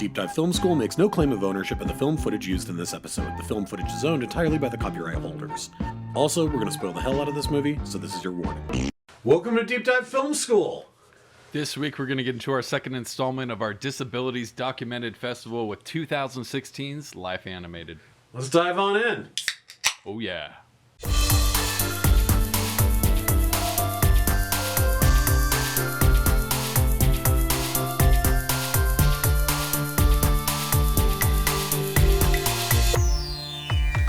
Deep Dive Film School makes no claim of ownership of the film footage used in this episode. The film footage is owned entirely by the copyright holders. Also, we're going to spoil the hell out of this movie, so this is your warning. Welcome to Deep Dive Film School! This week we're going to get into our second installment of our Disabilities Documented Festival with 2016's Life Animated. Let's dive on in. Oh yeah.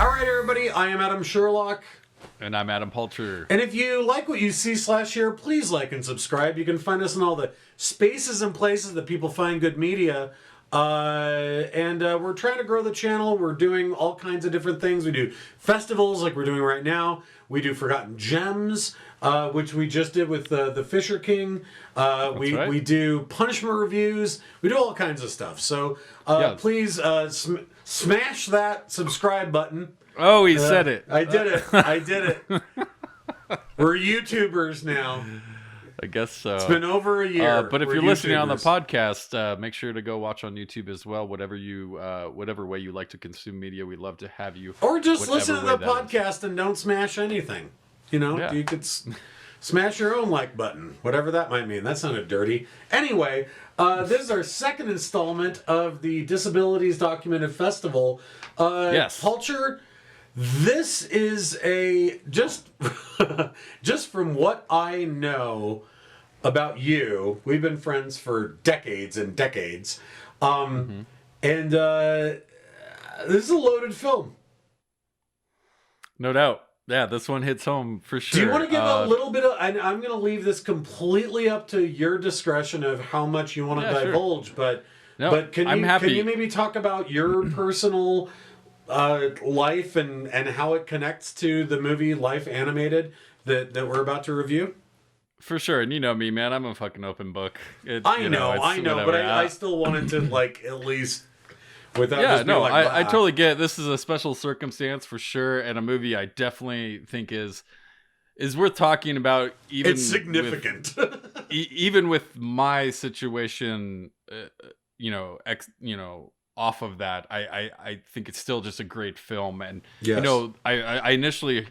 Alright everybody, I am Adam Sherlock. And I'm Adam Poulter. And if you like what you see /hear, please like and subscribe. You can find us in all the spaces and places that people find good media. We're trying to grow the channel. We're doing all kinds of different things. We do festivals like we're doing right now. We do Forgotten Gems, which we just did with the Fisher King. We do punishment reviews. We do all kinds of stuff. So please smash that subscribe button. Oh, he said it. I did it. I did it. We're YouTubers now. I guess so. It's been over a year. But if you're listening on the podcast, make sure to go watch on YouTube as well. Whatever way you like to consume media, we'd love to have you. Or just listen to the podcast and don't smash anything. You know, you could smash your own like button, whatever that might mean. That sounded dirty. Anyway, this is our second installment of the Disabilities Documented Festival. Yes. Culture. This is just from what I know about you, we've been friends for decades and decades. And this is a loaded film. No doubt. Yeah, this one hits home for sure. Do you want to give a little bit of... I'm going to leave this completely up to your discretion of how much you want to divulge, sure. but can you maybe talk about your personal... life and how it connects to the movie Life Animated that we're about to review? For sure. And you know me, man, I'm a fucking open book. I know, but I still wanted to at least without I totally get it. This is a special circumstance for sure, and a movie I definitely think is worth talking about. Even it's significant. Even with my situation, off of that, I think it's still just a great film. And I initially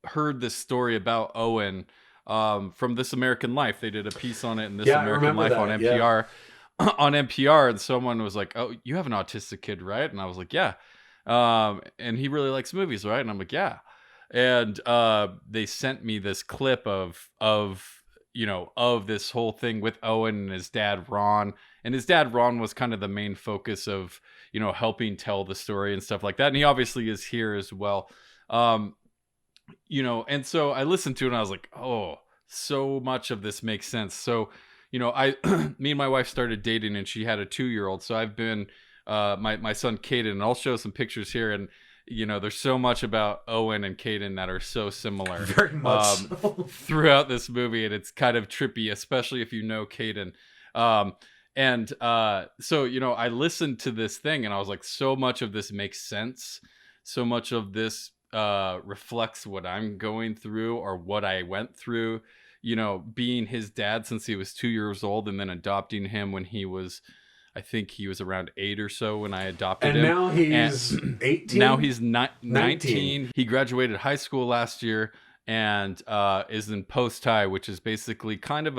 heard this story about Owen from This American Life. They did a piece on it in This American Life on NPR. On NPR, and someone was like, "Oh, you have an autistic kid, right?" And I was like, "Yeah." And he really likes movies, right? And I'm like, "Yeah." And they sent me this clip of this whole thing with Owen and his dad Ron. And his dad Ron was kind of the main focus of, helping tell the story and stuff like that. And he obviously is here as well. And so I listened to it and I was like, oh, so much of this makes sense. So, me and my wife started dating and she had a 2-year-old. So I've been, my son Caden, and I'll show some pictures here. And, there's so much about Owen and Caden that are so similar. Very much throughout this movie. And it's kind of trippy, especially if you know Caden. So, I listened to this thing and I was like, so much of this makes sense. So much of this reflects what I'm going through or what I went through, being his dad since he was 2 years old and then adopting him when he was, I think he was around 8 or so when I adopted him. And now he's 18? Now he's 19. He graduated high school last year and is in post-high, which is basically kind of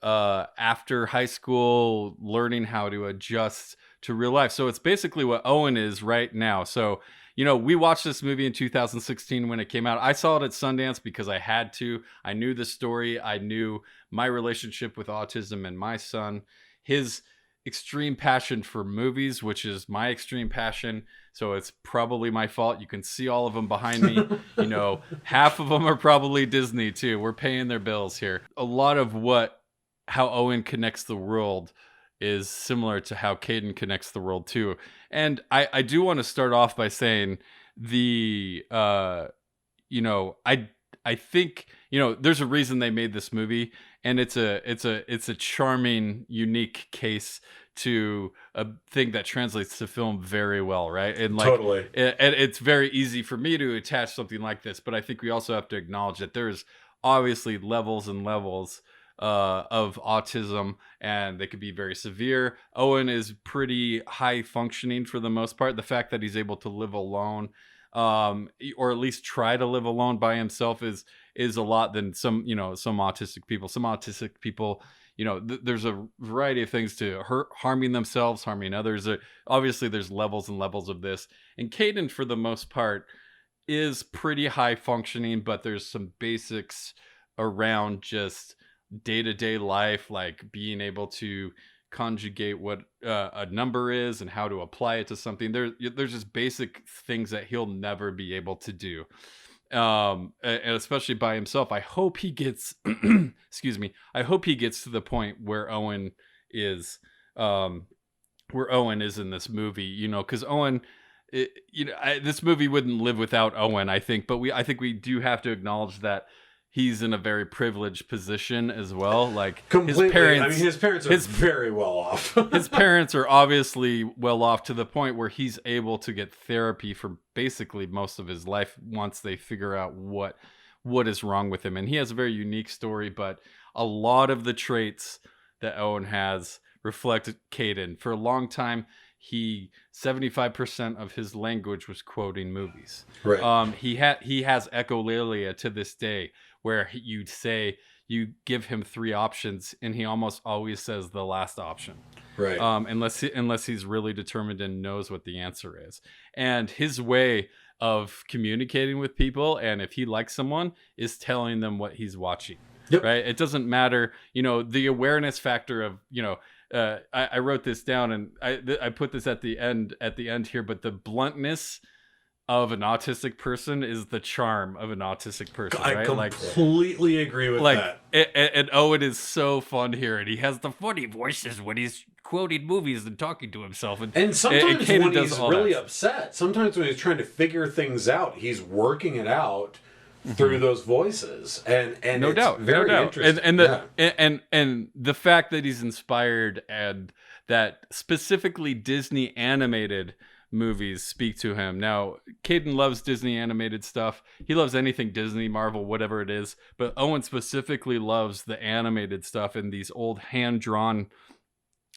after high school learning how to adjust to real life. So it's basically what Owen is right now. So, we watched this movie in 2016 when it came out. I saw it at Sundance because I had to. I knew the story. I knew my relationship with autism and my son, his extreme passion for movies, which is my extreme passion. So it's probably my fault. You can see all of them behind me. Half of them are probably Disney too. We're paying their bills here. A lot of how Owen connects the world is similar to how Caden connects the world too. And I do want to start off by saying I think, there's a reason they made this movie, and it's a charming, unique case to a thing that translates to film very well, right? And totally. It's very easy for me to attach something like this, but I think we also have to acknowledge that there's obviously levels and levels of autism, and they could be very severe. Owen is pretty high functioning for the most part. The fact that he's able to live alone, or at least try to live alone by himself, is a lot than some autistic people. Some autistic people, there's a variety of things to harming themselves, harming others. Obviously, there's levels and levels of this. And Caden, for the most part, is pretty high functioning, but there's some basics around just day-to-day life, like being able to conjugate what a number is and how to apply it to something. There's just basic things that he'll never be able to do, and especially by himself. I hope he gets excuse me, I hope he gets to the point where Owen is in this movie, because Owen, this movie wouldn't live without Owen, I think. But I think we do have to acknowledge that he's in a very privileged position as well. Like, completely. His parents are very well off. His parents are obviously well off, to the point where he's able to get therapy for basically most of his life once they figure out what is wrong with him. And he has a very unique story, but a lot of the traits that Owen has reflect Caden. For a long time, 75% of his language was quoting movies. Right. He has echolalia to this day, where you give him 3 options and he almost always says the last option. Right. Unless he's really determined and knows what the answer is. And his way of communicating with people, and if he likes someone, is telling them what he's watching. Yep. Right. It doesn't matter, the awareness factor of, I wrote this down, and I put this at the end here, but the bluntness of an autistic person is the charm of an autistic person. I completely agree with that. And Owen is so fun here, and he has the funny voices when he's quoting movies and talking to himself. And sometimes when he's really upset, sometimes when he's trying to figure things out, he's working it out through those voices, and no doubt, very interesting. And the fact that he's inspired, and that specifically Disney animated movies speak to him. Now, Caden loves Disney animated stuff. He loves anything Disney, Marvel, whatever it is. But Owen specifically loves the animated stuff and these old hand-drawn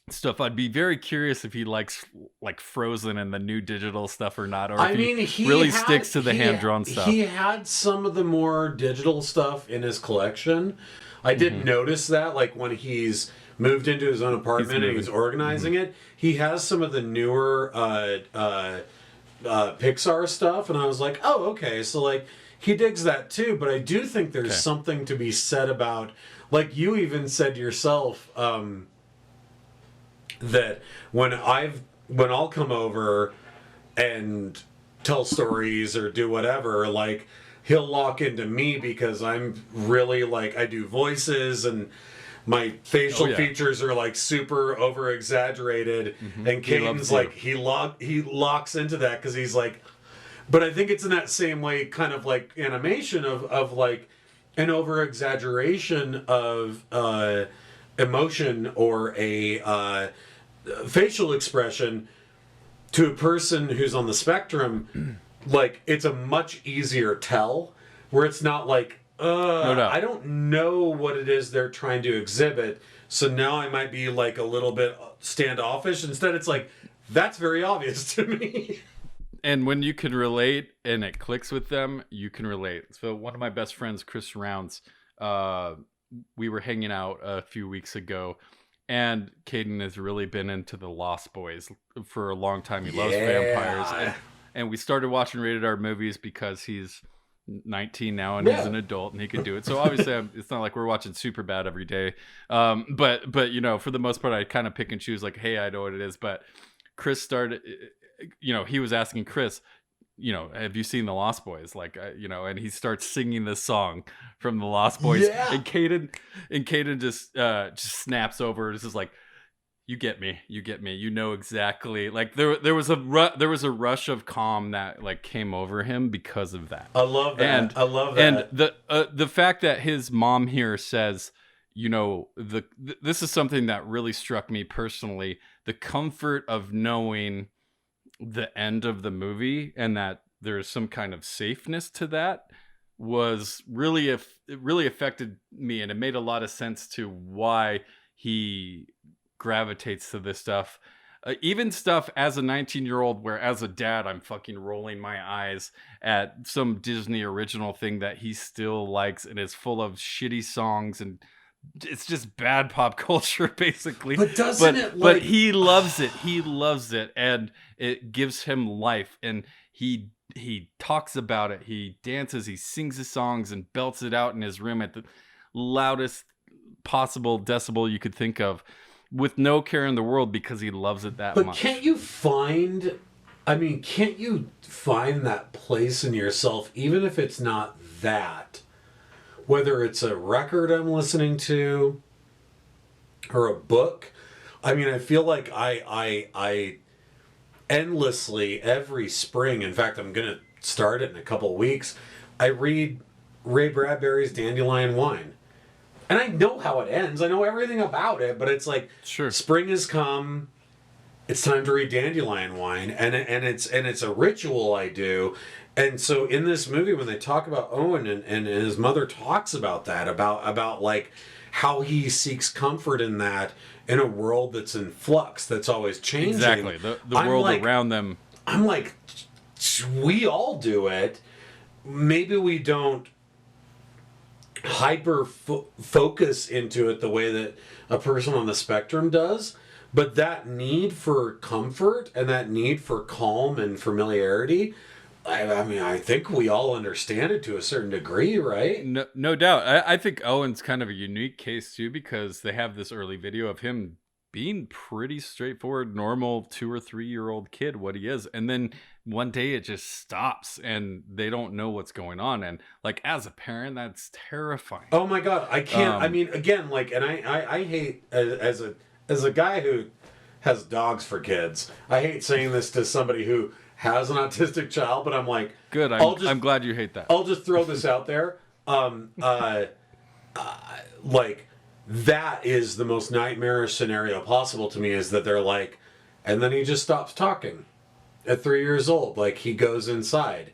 stuff. I'd be very curious if he likes like Frozen and the new digital stuff or not, or if he really sticks to the hand-drawn stuff. He had some of the more digital stuff in his collection. I did notice that, like when he's moved into his own apartment and he's organizing it, he has some of the newer Pixar stuff, and I was like, oh, okay, so like he digs that too. But I do think there's something to be said about, like you even said yourself, that when I'll come over and tell stories or do whatever, like he'll lock into me because I'm really like, I do voices and my facial features are like super over exaggerated, and Caden's like he locks into that because he's like, but I think it's in that same way, kind of like animation of like an over exaggeration of emotion or a facial expression to a person who's on the spectrum. Like it's a much easier tell, where it's not like, no doubt. I don't know what it is they're trying to exhibit, so now I might be like a little bit standoffish. Instead, it's like, that's very obvious to me. And when you can relate and it clicks with them, you can relate. So one of my best friends, Chris Rounds, we were hanging out a few weeks ago, and Caden has really been into the Lost Boys for a long time. He loves vampires. And we started watching rated R movies because he's 19 now and he's an adult and he could do it. So obviously it's not like we're watching Superbad every day. But for the most part, I kind of pick and choose, like, hey, I know what it is. But Chris started, he was asking Chris, have you seen the Lost Boys? Like, and he starts singing this song from the Lost Boys. Yeah. And Caden just snaps over. It's just like, you get me, exactly. Like there was a rush of calm that like came over him because of that. I love that. And the fact that his mom here says, this is something that really struck me personally, the comfort of knowing the end of the movie and that there's some kind of safeness to that. was really, it really affected me, and it made a lot of sense to why he gravitates to this stuff. Even stuff as a 19-year-old, where as a dad, I'm fucking rolling my eyes at some Disney original thing that he still likes and is full of shitty songs, and it's just bad pop culture basically. But doesn't it like... but he loves it. He loves it, and it gives him life. And he talks about it. He dances. He sings his songs and belts it out in his room at the loudest possible decibel you could think of, with no care in the world, because he loves it that much. But can't you find that place in yourself, even if it's not that? Whether it's a record I'm listening to or a book. I mean, I feel like I endlessly every spring, in fact, I'm going to start it in a couple of weeks, I read Ray Bradbury's Dandelion Wine. And I know how it ends. I know everything about it, but it's like, sure, spring has come. It's time to read Dandelion Wine, and it's a ritual I do. And so in this movie, when they talk about Owen and his mother talks about that, about like how he seeks comfort in that in a world that's in flux, that's always changing. Exactly, the world around them. I'm like, we all do it. Maybe we don't hyper focus into it the way that a person on the spectrum does, but that need for comfort and that need for calm and familiarity, I mean, I think we all understand it to a certain degree, right? No doubt. I think Owen's kind of a unique case too, because they have this early video of him being pretty straightforward, normal 2 or 3 year old kid, what he is. And then one day it just stops and they don't know what's going on. And like, as a parent, that's terrifying. Oh my God. I can't, I mean, again, like, and I hate as a guy who has dogs for kids, I hate saying this to somebody who has an autistic child, but I'm like, good. I'm glad you hate that. I'll just throw this out there. Like, that is the most nightmarish scenario possible to me, is that they're like, and then he just stops talking at 3 years old. Like, he goes inside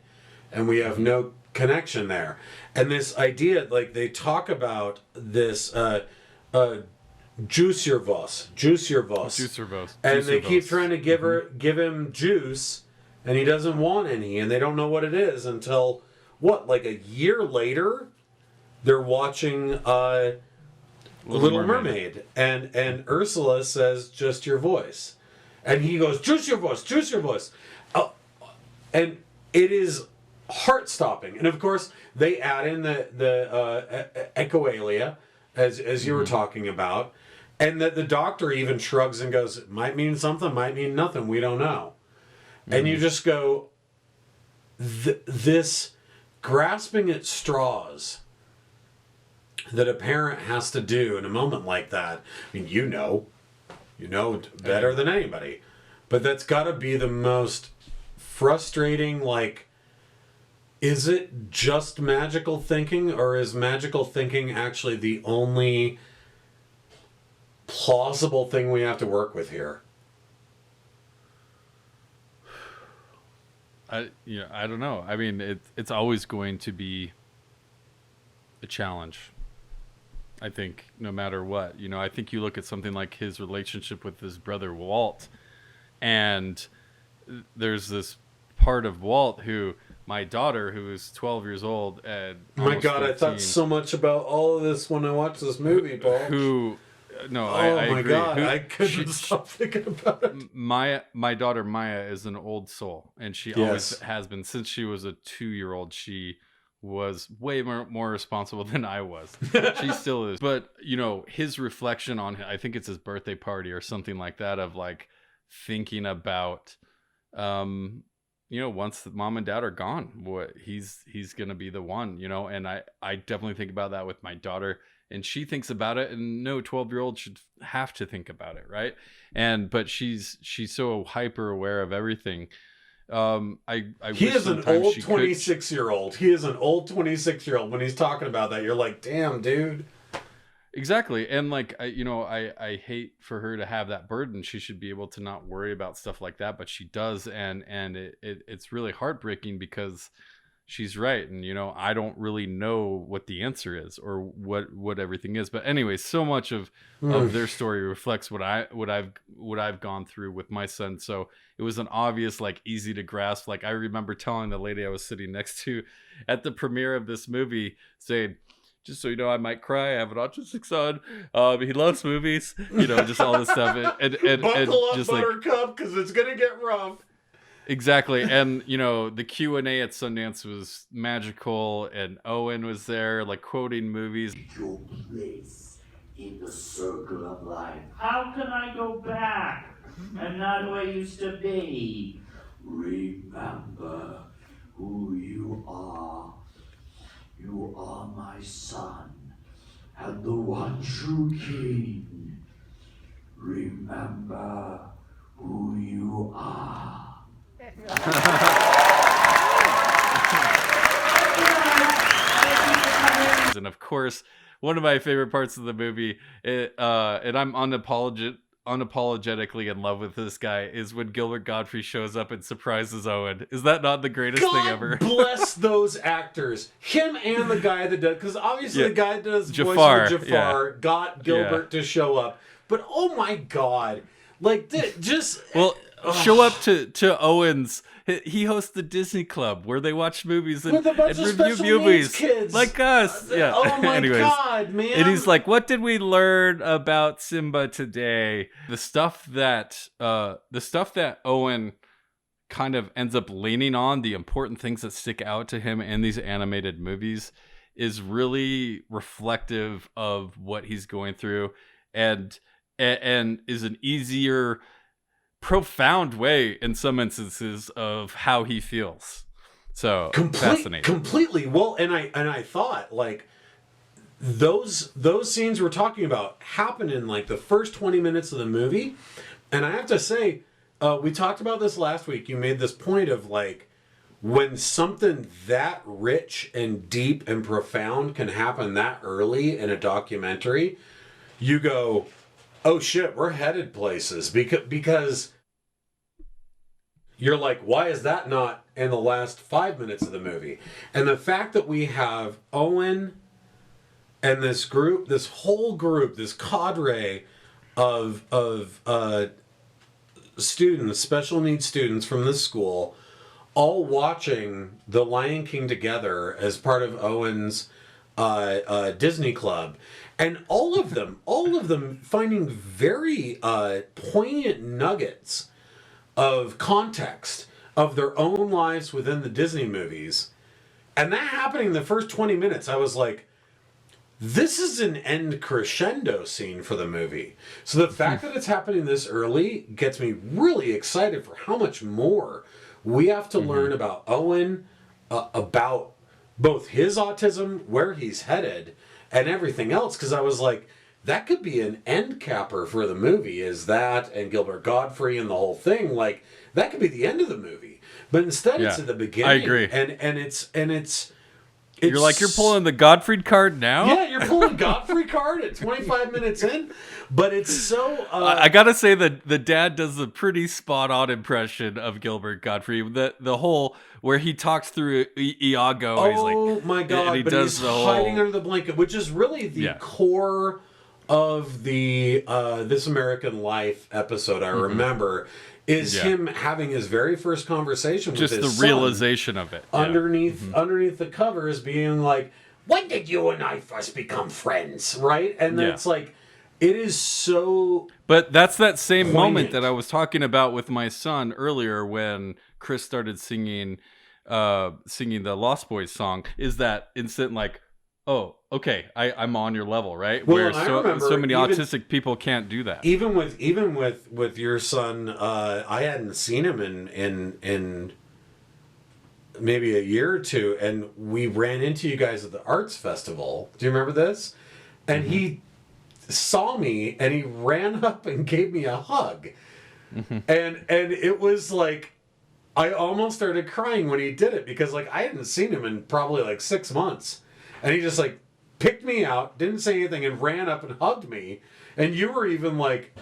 and we have no connection there. And this idea, like, they talk about this, juice your voice. And they keep trying to give him juice, and he doesn't want any, and they don't know what it is until, what, like a year later, they're watching Little Mermaid. And Ursula says, just your voice. And he goes, juice your voice. And it is heart-stopping. And of course, they add in the echolalia, as you were talking about, and that the doctor even shrugs and goes, it might mean something, might mean nothing, we don't know. And you just go, this grasping at straws that a parent has to do in a moment like that. I mean, you know better than anybody, but that's got to be the most frustrating. Like, is it just magical thinking, or is magical thinking actually the only plausible thing we have to work with here? I don't know. I mean, it's always going to be a challenge, I think, no matter what. I think you look at something like his relationship with his brother Walt, and there's this part of Walt who, my daughter, who is 12 years old, and my God, 13, I thought so much about all of this when I watched this movie, Paul. I agree. God, I couldn't stop thinking about it. My daughter Maya is an old soul, and she always has been since she was a 2-year-old. She was way more responsible than I was. She still is. But his reflection on, I think it's his birthday party or something like that, of like thinking about once mom and dad are gone, what he's gonna be the one, and I definitely think about that with my daughter. And she thinks about it, and no 12-year-old should have to think about it, right? But she's so hyper aware of everything. He is an old 26-year-old. He is an old 26-year-old. When he's talking about that, you're like, damn, dude. Exactly. And like, I hate for her to have that burden. She should be able to not worry about stuff like that, but she does, and it's really heartbreaking because she's right, and I don't really know what the answer is or what everything is. But anyway, so much of their story reflects what I've gone through with my son. So it was an obvious, like, easy to grasp. Like, I remember telling the lady I was sitting next to at the premiere of this movie, saying, just so you know, I might cry. I have an autistic son. He loves movies. Just all this stuff. And Buckle up, just Buttercup, because it's gonna get rough. Exactly. And the Q&A at Sundance was magical, and Owen was there, like, quoting movies. Your place in the circle of life. How can I go back? I'm not who I used to be. Remember who you are. You are my son, and the one true king. Remember who you are. And of course, one of my favorite parts of the movie, and I'm unapologetically in love with this guy, is when Gilbert Gottfried shows up and surprises Owen. Is that not the greatest thing ever? Bless those actors, him and the guy that does, because obviously the guy that does Jafar, voice of Jafar got Gilbert to show up. But oh my god, like just show up to Owen's. He hosts the Disney Club where they watch movies and review movies kids like us. Yeah. Oh my god, man! And he's like, "What did we learn about Simba today?" The stuff that Owen kind of ends up leaning on, the important things that stick out to him in these animated movies, is really reflective of what he's going through, and is an easier, profound way in some instances of how he feels. So fascinating. Completely. Well, and I thought, like, those scenes we're talking about happen in like the first 20 minutes of the movie. And I have to say, we talked about this last week. You made this point of, like, when something that rich and deep and profound can happen that early in a documentary, you go, oh shit, we're headed places, because you're like, why is that not in the last 5 minutes of the movie? And the fact that we have Owen and this whole group, this cadre of students, special needs students from this school, all watching The Lion King together as part of Owen's Disney Club. And all of them finding very poignant nuggets of context of their own lives within the Disney movies. And that happening in the first 20 minutes, I was like, this is an end crescendo scene for the movie. So the fact that it's happening this early gets me really excited for how much more we have to learn about Owen, about both his autism, where he's headed, and everything else. Because I was like, that could be an end capper for the movie, is that, and Gilbert Gottfried and the whole thing. Like, that could be the end of the movie. But instead it's at the beginning. I agree. And it's you're like, you're pulling the Gottfried card now? Yeah, you're pulling Gottfried card at 25 minutes in. But it's so... I gotta say that the dad does a pretty spot-on impression of Gilbert Gottfried. The whole, where he talks through Iago. Oh, he's like, my God. And he but does he's hiding under the blanket, which is really the core of the This American Life episode, I remember, is him having his very first conversation with his son. Just the realization of it. Underneath the covers, being like, when did you and I first become friends? Right? And then it's like, it is so... But that's that same poignant moment that I was talking about with my son earlier when Chris started singing the Lost Boys song, is that instant, like, oh, okay, I'm on your level, right? Well, where so many even, autistic people can't do that. Even with your son, I hadn't seen him in maybe a year or two, and we ran into you guys at the arts festival. Do you remember this? And he saw me and he ran up and gave me a hug. And it was like, I almost started crying when he did it, because like I hadn't seen him in probably like 6 months. And he just like picked me out, didn't say anything, and ran up and hugged me. And you were even like,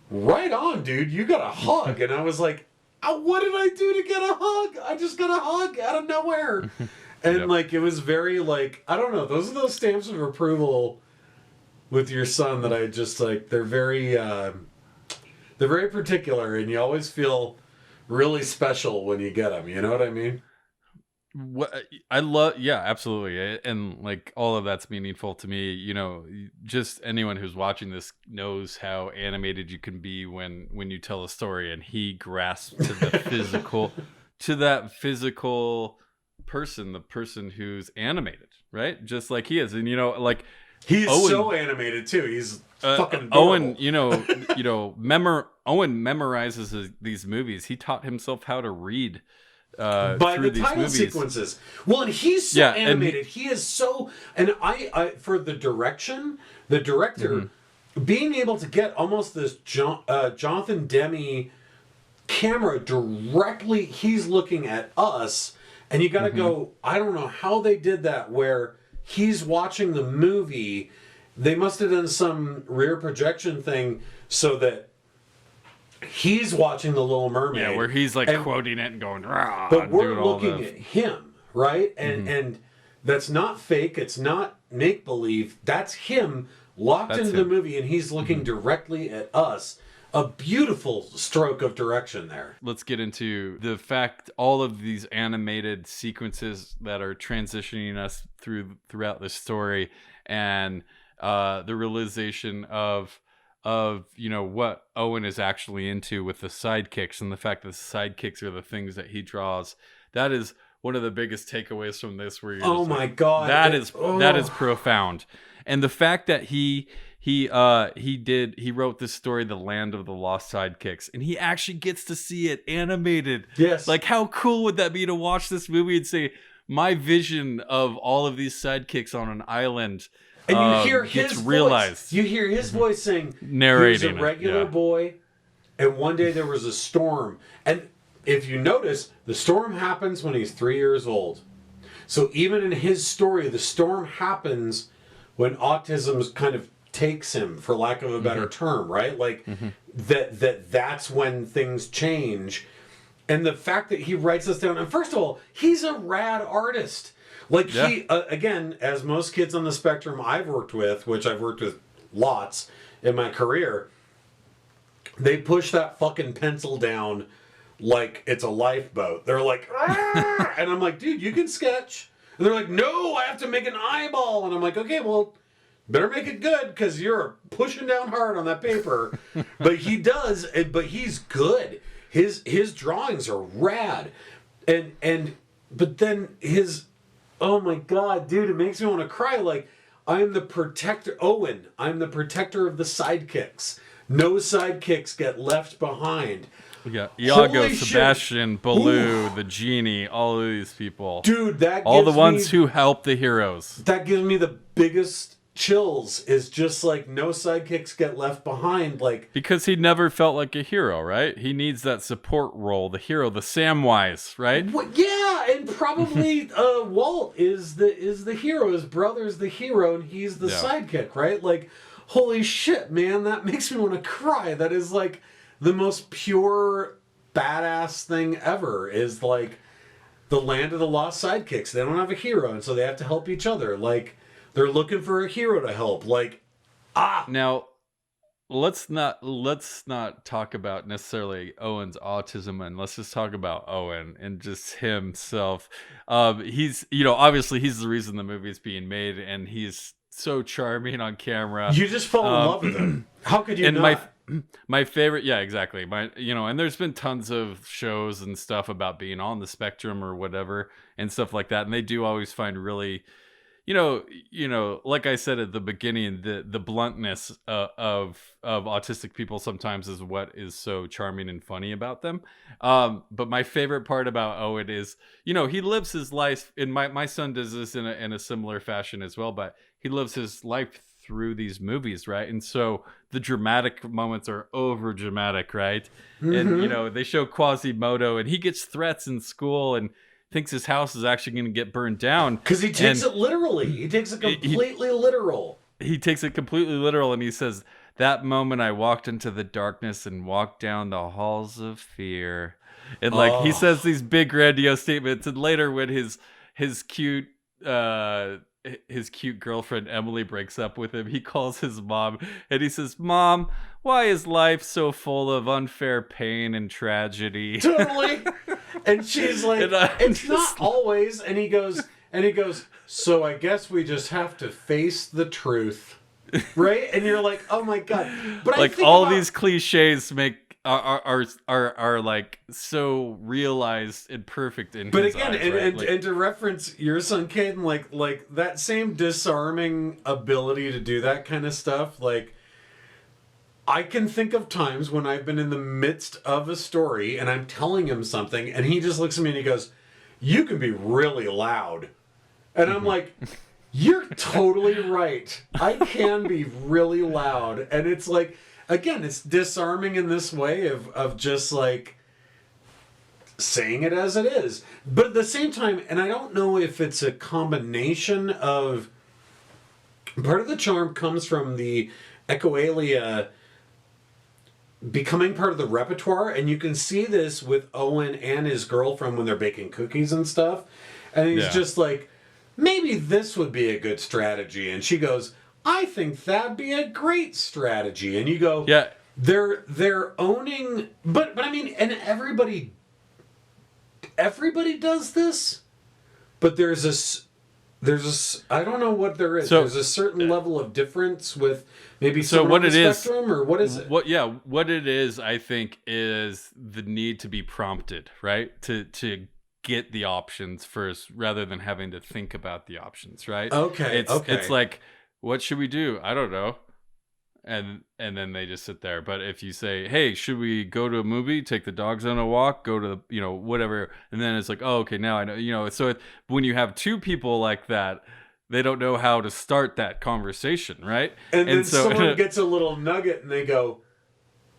right on, dude, you got a hug. And I was like, what did I do to get a hug? I just got a hug out of nowhere. And like, it was very like, I don't know, those are those stamps of approval with your son that I just like, they're very particular, and you always feel really special when you get them. You know what I mean? What I love, yeah, absolutely, and like all of that's meaningful to me. You know, just anyone who's watching this knows how animated you can be when you tell a story, and he grasps to the physical, to that physical person, the person who's animated, right? Just like he is, and you know, like he's so animated too. He's fucking adorable. Owen. Owen memorizes these movies. He taught himself how to read. By the title sequences. Well, and he's so animated. He is so, and I for the director being able to get almost this Jonathan Demme camera directly, he's looking at us, and you got to go, I don't know how they did that, where he's watching the movie. They must have done some rear projection thing so that he's watching The Little Mermaid. Yeah, where he's like quoting it and going, rah, but we're looking at him, right? And that's not fake. It's not make-believe. That's him locked into the movie, and he's looking directly at us. A beautiful stroke of direction there. Let's get into the fact all of these animated sequences that are transitioning us throughout the story, and the realization of you know what Owen is actually into with the sidekicks, and the fact that the sidekicks are the things that he draws. That is one of the biggest takeaways from this, where you're God, that is profound. And the fact that he wrote this story, The Land of the Lost Sidekicks, and he actually gets to see it animated. Yes. Like, how cool would that be to watch this movie and say, my vision of all of these sidekicks on an island, and you hear his voice. You hear his voice saying, narrating, he was a regular boy, and one day there was a storm. And if you notice, the storm happens when he's 3 years old. So even in his story, the storm happens when autism kind of takes him, for lack of a better term, right? Like that's when things change. And the fact that he writes this down, and first of all, he's a rad artist. Like he, again, as most kids on the spectrum I've worked with, which I've worked with lots in my career, they push that fucking pencil down like it's a lifeboat. They're like, ah! And I'm like, dude, you can sketch. And they're like, no, I have to make an eyeball. And I'm like, okay, well, better make it good, because you're pushing down hard on that paper. But he does, but he's good. His drawings are rad. But then his, oh my God, dude, it makes me want to cry. Like, I'm the protector, Owen, I'm the protector of the sidekicks. No sidekicks get left behind. Yeah, Iago, Sebastian, Baloo, the genie, all of these people. Dude, all the ones who help the heroes. That gives me the biggest chills, is just like, no sidekicks get left behind. Like, because he never felt like a hero, right? He needs that support role, the hero, the Samwise, right? Yeah, and probably Walt is the hero. His brother's the hero, and he's the sidekick, right? Like, holy shit, man, that makes me want to cry. That is like the most pure badass thing ever, is like the land of the lost sidekicks. They don't have a hero, and so they have to help each other. Like, they're looking for a hero to help. Like, Now, let's not talk about necessarily Owen's autism, and let's just talk about Owen and just himself. He's, obviously he's the reason the movie's being made, and he's so charming on camera. You just fall in love with him. How could you not? My favorite, yeah, exactly. And there's been tons of shows and stuff about being on the spectrum or whatever and stuff like that, and they do always find really, like I said at the beginning, the bluntness of autistic people sometimes is what is so charming and funny about them. But my favorite part about Owen is, he lives his life, and my son does this in a similar fashion as well, but he lives his life through these movies, right? And so the dramatic moments are over dramatic, right? And they show Quasimodo, and he gets threats in school and thinks his house is actually going to get burned down, because he takes it literally. He takes it completely literal. He takes it completely literal, and he says, That moment I walked into the darkness and walked down the halls of fear. And like he says these big grandiose statements, and later when his cute girlfriend Emily breaks up with him, he calls his mom and he says, "Mom, why is life so full of unfair pain and tragedy?" Totally. And she's like, "It's not always." And he goes, "So I guess we just have to face the truth." Right? And you're like, "Oh my God." But like all these cliches are like so realized and perfect in his again, eyes, right? and to reference your son Caden, like that same disarming ability to do that kind of stuff, like I can think of times when I've been in the midst of a story and I'm telling him something and he just looks at me and he goes, "You can be really loud." And I'm like, "You're totally right. I can be really loud." And it's like, again, it's disarming in this way of just like saying it as it is. But at the same time, and I don't know if it's a combination of, part of the charm comes from the echolalia becoming part of the repertoire, and you can see this with Owen and his girlfriend when they're baking cookies and stuff. And he's just like, "Maybe this would be a good strategy." And she goes, "I think that'd be a great strategy." And you go, "Yeah, they're owning." But I mean, and everybody does this. But there's a I don't know what there is. So, there's a certain level of difference with maybe someone on the spectrum, or what is it? What it is, I think, is the need to be prompted, right? To get the options first rather than having to think about the options, right? Okay. It's like, "What should we do? I don't know." And then they just sit there. But if you say, "Hey, should we go to a movie, take the dogs on a walk, go to the, whatever," and then it's like, "Oh, okay, now I know," so when you have two people like that, they don't know how to start that conversation, right? And then so, someone gets a little nugget and they go,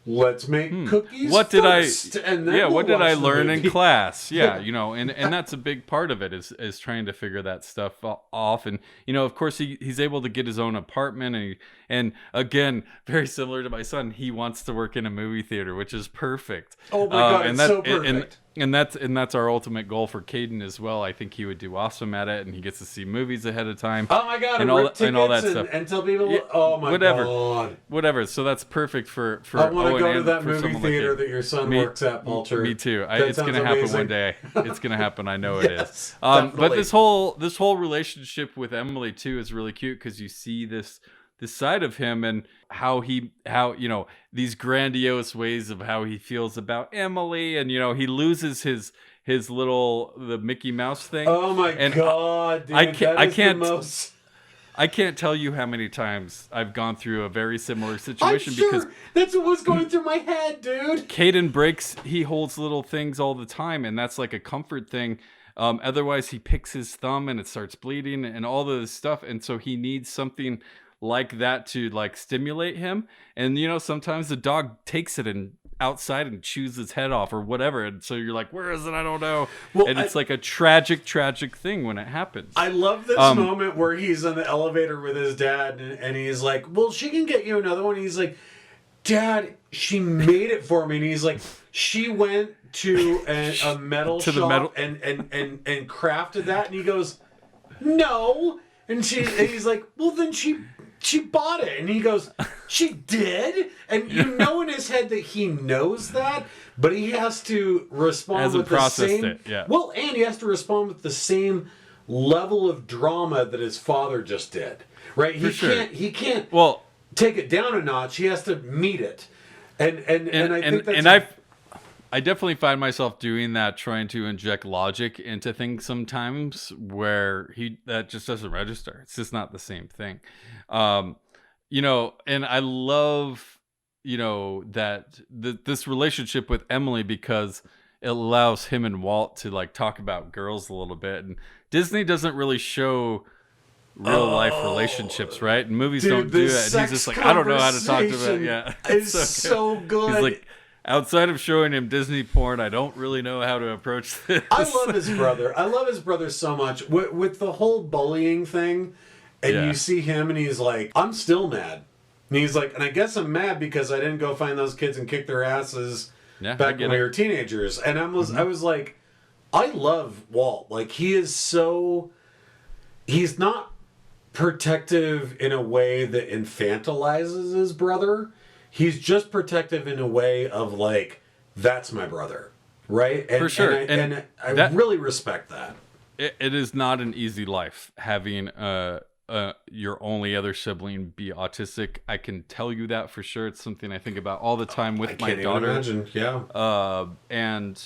"Let's make cookies what first, did I and then what did I learn movie." in class? Yeah, and that's a big part of it is trying to figure that stuff off. And of course he's able to get his own apartment, and again, very similar to my son, he wants to work in a movie theater, which is perfect. Oh my God, it's so perfect. And that's our ultimate goal for Caden as well. I think he would do awesome at it, and he gets to see movies ahead of time. Oh my God, and all that stuff, and tell people, "Oh my God, whatever." So that's perfect for I want to go to that movie theater that your son works at, Palter. Me too. It's going to happen one day. It's going to happen. I know it is. Definitely. But this whole relationship with Emily too is really cute because you see this side of him and how these grandiose ways of how he feels about Emily, and he loses his the Mickey Mouse thing. Oh my God, dude, I can't tell you how many times I've gone through a very similar situation. I'm sure because that's what was going through my head, dude. Caden he holds little things all the time, and that's like a comfort thing. Otherwise he picks his thumb and it starts bleeding and all this stuff, and so he needs something like that to like stimulate him. And sometimes the dog takes it and outside and chews its head off or whatever, and so you're like, "Where is it? I don't know." And it's like a tragic thing when it happens. I love this moment where he's in the elevator with his dad and he's like, "Well, she can get you another one." And he's like, "Dad, she made it for me." And he's like, "She went to a metal shop and crafted that." And he goes, "No." And he's like, "Well, then she bought it." And he goes, "She did?" And in his head that he knows that, but he has to respond with the same. Well, and he has to respond with the same level of drama that his father just did. Right? He can't take it down a notch. He has to meet it. And I think that's I definitely find myself doing that, trying to inject logic into things sometimes where that just doesn't register. It's just not the same thing. And I love, that this relationship with Emily, because it allows him and Walt to like talk about girls a little bit. And Disney doesn't really show real life relationships, right? And movies don't do that. And he's just like, "I don't know how to talk to them." Yeah, it's so good. He's like, outside of showing him Disney porn, I don't really know how to approach this. I love his brother so much. With the whole bullying thing, and you see him and he's like, "I'm still mad." And he's like, and I guess I'm mad because I didn't go find those kids and kick their asses back when we were teenagers. And I was like, I love Walt. Like, he's not protective in a way that infantilizes his brother. He's just protective in a way of like, that's my brother, right? And, for sure. And I really respect that. It is not an easy life having your only other sibling be autistic. I can tell you that for sure. It's something I think about all the time with my daughter. I can't even imagine. Yeah. And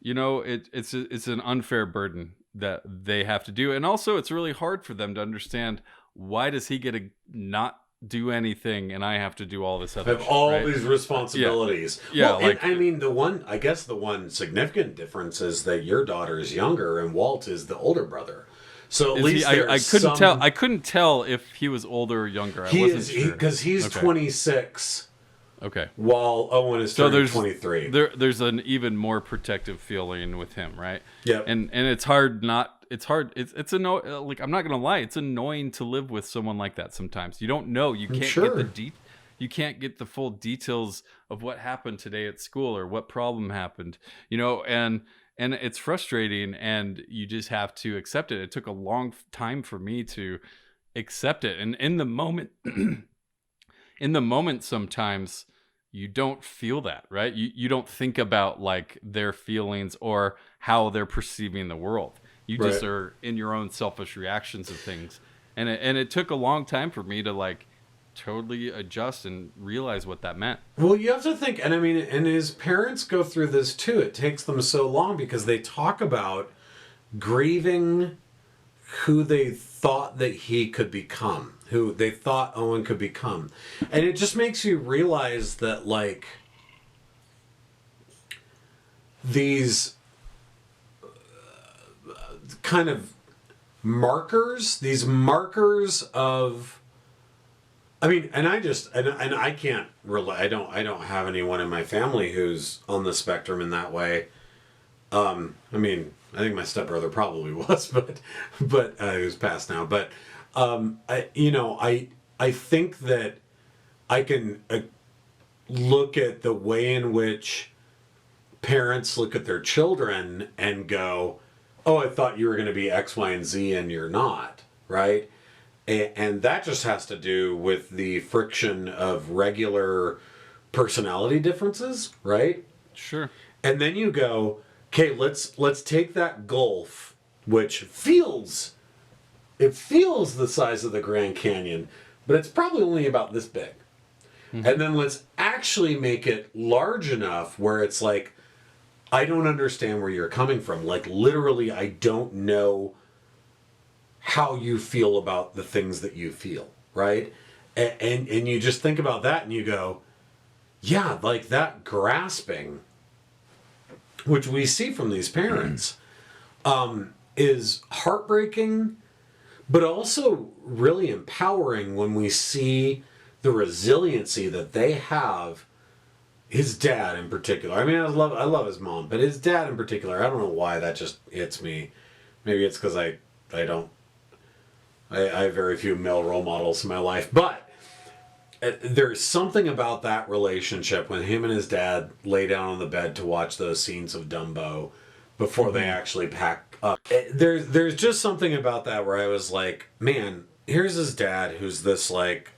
you know, it's an unfair burden that they have to do, and also it's really hard for them to understand, why does he get to not do anything and I have to do all this other shit, all these responsibilities. Yeah, well, I mean, the one significant difference is that your daughter is younger and Walt is the older brother. So at least I couldn't tell if he was older or younger. I wasn't sure. Because he's 26. Okay. While Owen is 23. There's an even more protective feeling with him, right? Yeah. And it's hard it's annoying. Like, I'm not gonna lie, it's annoying to live with someone like that sometimes. You don't know. You can't you can't get the full details of what happened today at school or what problem happened. You know, and it's frustrating, and you just have to accept it. It took a long time for me to accept it. And in the moment sometimes you don't feel that, right? You don't think about like their feelings or how they're perceiving the world. You just are in your own selfish reactions of things. And it took a long time for me to like totally adjust and realize what that meant. Well, you have to think, and I mean, and his parents go through this too. It takes them so long because they talk about grieving who they thought that he could become, who they thought Owen could become. And it just makes you realize that, like, these kind of these markers of, I mean, and I can't relate. I don't have anyone in my family who's on the spectrum in that way. I mean, I think my stepbrother probably was, but who's passed now. But I think that I can look at the way in which parents look at their children and go, "Oh, I thought you were going to be X, Y, and Z, and you're not," right? And that just has to do with the friction of regular personality differences, right? Sure. And then you go, okay, let's take that gulf, which feels the size of the Grand Canyon, but it's probably only about this big. Mm-hmm. And then let's actually make it large enough where it's like, I don't understand where you're coming from. Like, literally, I don't know how you feel about the things that you feel, right? And you just think about that and you go, yeah, like that grasping, which we see from these parents, is heartbreaking, but also really empowering when we see the resiliency that they have. His dad in particular. I mean, I love his mom, but his dad in particular, I don't know why that just hits me. Maybe it's because I have very few male role models in my life, but there's something about that relationship when him and his dad lay down on the bed to watch those scenes of Dumbo before they actually pack up. There's just something about that where I was like, man, here's his dad who's this like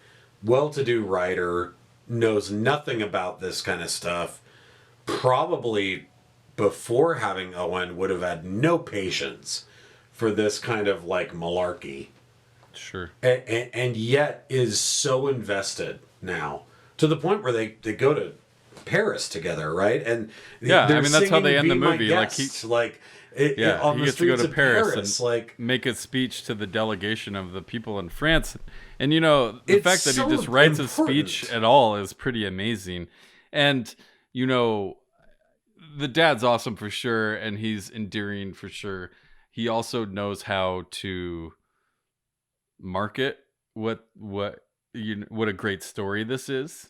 well-to-do writer, knows nothing about this kind of stuff, probably before having Owen would have had no patience for this kind of like malarkey. Sure. And yet is so invested now to the point where they go to Paris together, right? And yeah, I mean that's how they end the movie. Like he gets to go to Paris and like make a speech to the delegation of the people in France. And you know, the fact that he just writes a speech at all is pretty amazing. And you know, the dad's awesome for sure, and he's endearing for sure. He also knows how to market what a great story this is.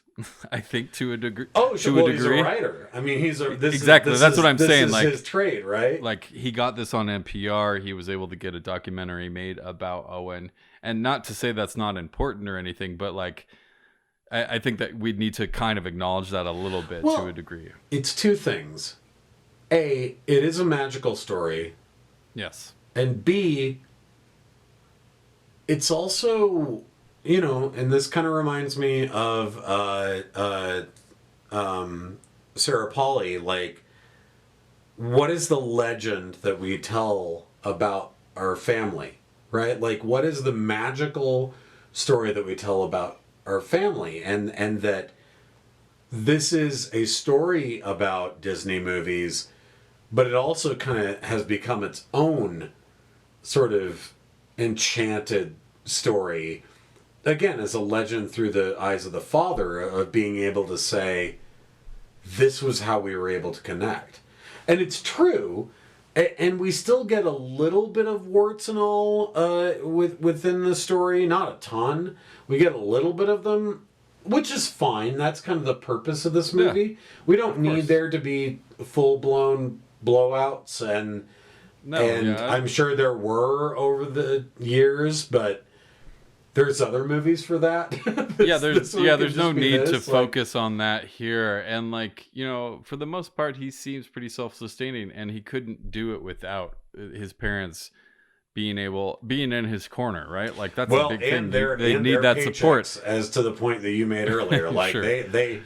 I think to a degree. Oh, sure. He's a writer. I mean, exactly. That's what I'm saying. This like his trade, right? Like he got this on NPR. He was able to get a documentary made about Owen, and not to say that's not important or anything, but like I think that we need to kind of acknowledge that a little bit to a degree. It's two things. A, it is a magical story. Yes. And B, it's also, you know, and this kind of reminds me of Sarah Polley, like, what is the legend that we tell about our family, right? Like, what is the magical story that we tell about our family? And that this is a story about Disney movies, but it also kind of has become its own sort of enchanted story, again, as a legend through the eyes of the father, of being able to say, this was how we were able to connect. And it's true, and we still get a little bit of warts and all within the story, not a ton. We get a little bit of them, which is fine. That's kind of the purpose of this movie. Yeah, we don't need there to be full-blown blowouts, and I'm sure there were over the years, but there's other movies for that. There's no need to focus on that here. And like, you know, for the most part, he seems pretty self-sustaining, and he couldn't do it without his parents being in his corner, right? Like that's a big thing. They need that support. As to the point that you made earlier, like sure. the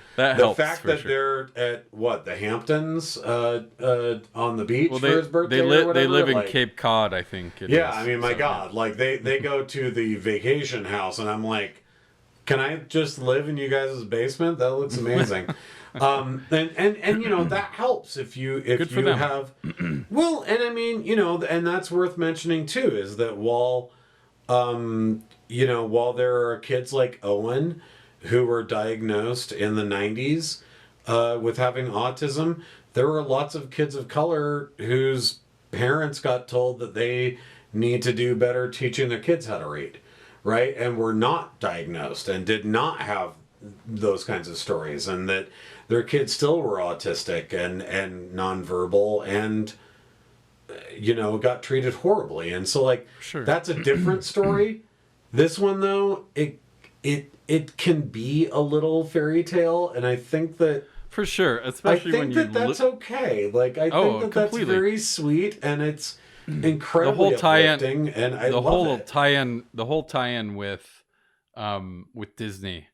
fact that they're at the Hamptons on the beach for his birthday. They live in Cape Cod, I think. I mean, my God, like they go to the vacation house, and I'm like, can I just live in you guys' basement? That looks amazing. And you know, that helps if you have well, and I mean, you know, and that's worth mentioning too, is that while there are kids like Owen who were diagnosed in the 90s with having autism, there were lots of kids of color whose parents got told that they need to do better teaching their kids how to read, right? And were not diagnosed and did not have those kinds of stories, and that their kids still were autistic and nonverbal, and you know, got treated horribly. And so, like, that's a different story. This one, though, it can be a little fairy tale, and I think that for sure, especially when that's okay. Like, I think that's very sweet, and it's incredibly uplifting, and I love it. The whole tie-in with Disney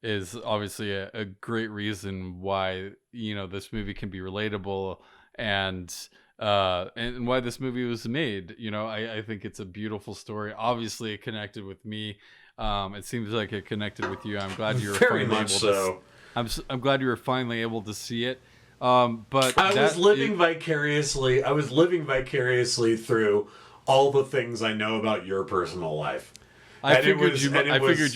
is obviously a great reason why, you know, this movie can be relatable, and why this movie was made. You know, I think it's a beautiful story. Obviously, it connected with me. It seems like it connected with you. I'm glad you were very much so. I'm glad you were finally able to see it. But I was living vicariously through all the things I know about your personal life. I figured you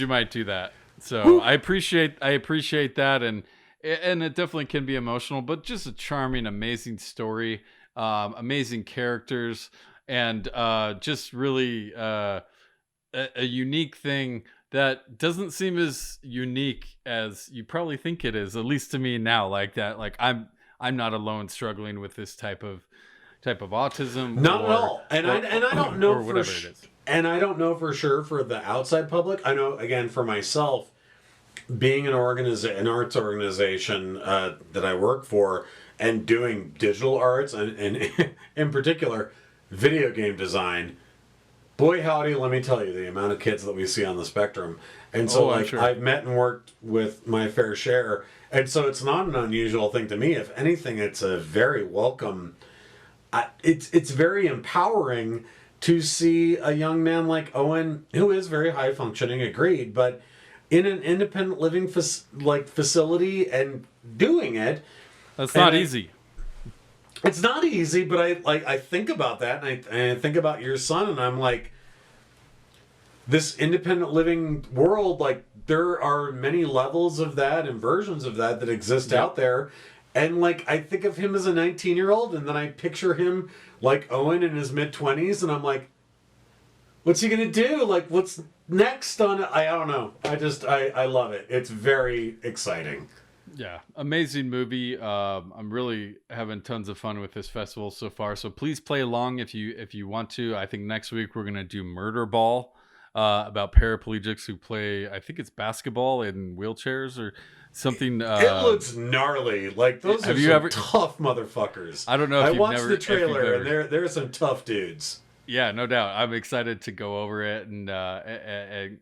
might do that. So I appreciate that, and it definitely can be emotional, but just a charming, amazing story, amazing characters, and just really a unique thing that doesn't seem as unique as you probably think it is, at least to me now. Like that, like I'm not alone struggling with this type of autism. Not at all, and I don't know for whatever it is. And I don't know for sure for the outside public. I know, again, for myself, being an arts organization that I work for, and doing digital arts, and in particular, video game design, boy howdy, let me tell you, the amount of kids that we see on the spectrum. And so, I've met and worked with my fair share. And so it's not an unusual thing to me. If anything, it's a very welcome... It's very empowering to see a young man like Owen, who is very high functioning, agreed, but in an independent living facility and doing it. That's not easy. It's not easy, but I think about that, and I think about your son, and I'm like, this independent living world, like, there are many levels of that and versions of that exist out there. And, like, I think of him as a 19-year-old, and then I picture him like Owen in his mid-20s, and I'm like, what's he going to do? Like, what's next on it? I don't know. I love it. It's very exciting. Yeah, amazing movie. I'm really having tons of fun with this festival so far. So please play along if you want to. I think next week we're going to do Murder Ball. about paraplegics who play, I think it's basketball in wheelchairs or something. It looks gnarly. Like those are some tough motherfuckers. I don't know. If I watched the trailer, and there are some tough dudes. Yeah, no doubt. I'm excited to go over it and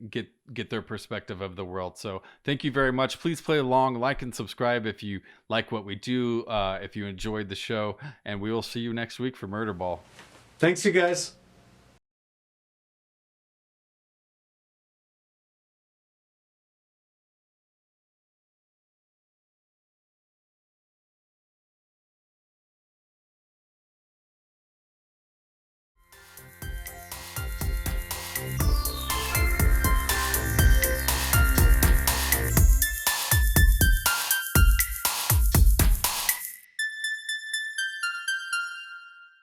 get their perspective of the world. So thank you very much. Please play along, like and subscribe if you like what we do, if you enjoyed the show, and we will see you next week for Murder Ball. Thanks, you guys.